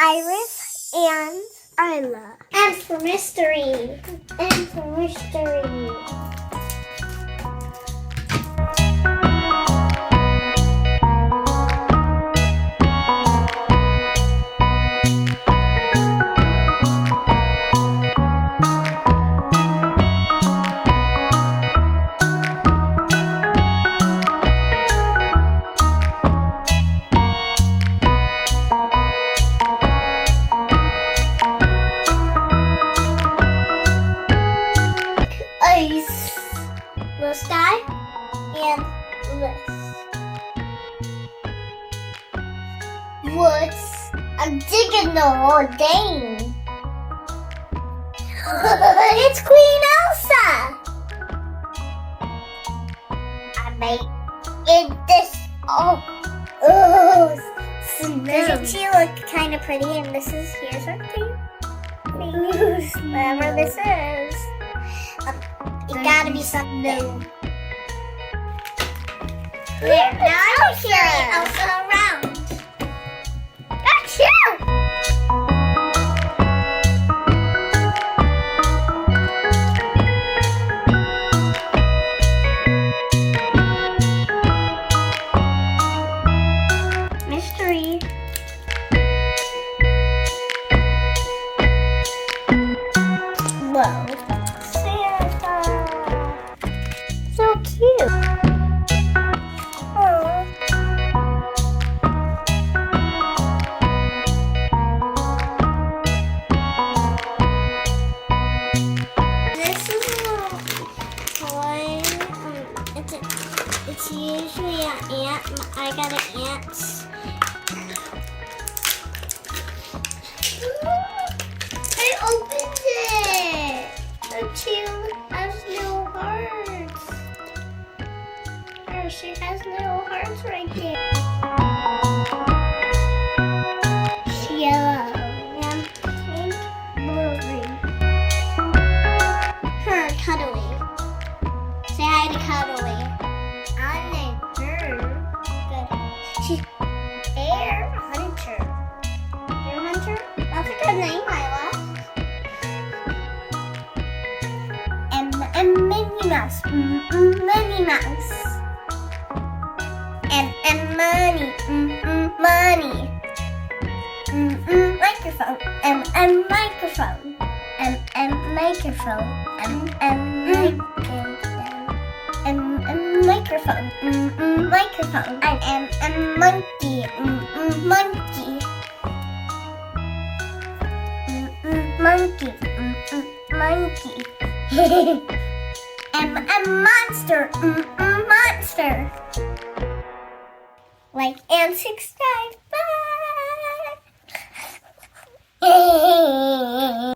Iris and Isla. And for mystery. And for mystery. The sky and this. Woods. I'm digging the whole thing. It's Queen Elsa. I made this. Doesn't she look kind of pretty? And here's her thing. Whatever this is. It gotta be something new. There, now I'm carrying Elsa around. That's you! Mystery. Whoa. So cute. Aww. This is a toy. It's usually an ant. I got an ant. I opened it. So cute. Has no hearts. She has little hearts right there. Yellow and pink, blue, green. Her, Cuddly. Say hi to Cuddly. I named her. Good. She's Bear Hunter. Bear Hunter? That's a good name, Isla. And Minnie Mouse. Minnie Mouse. And money, money. Microphone, microphone. Microphone, microphone, microphone. And monkey, monkey. Monkey, monkey. And monster, monster. Like and subscribe. Bye.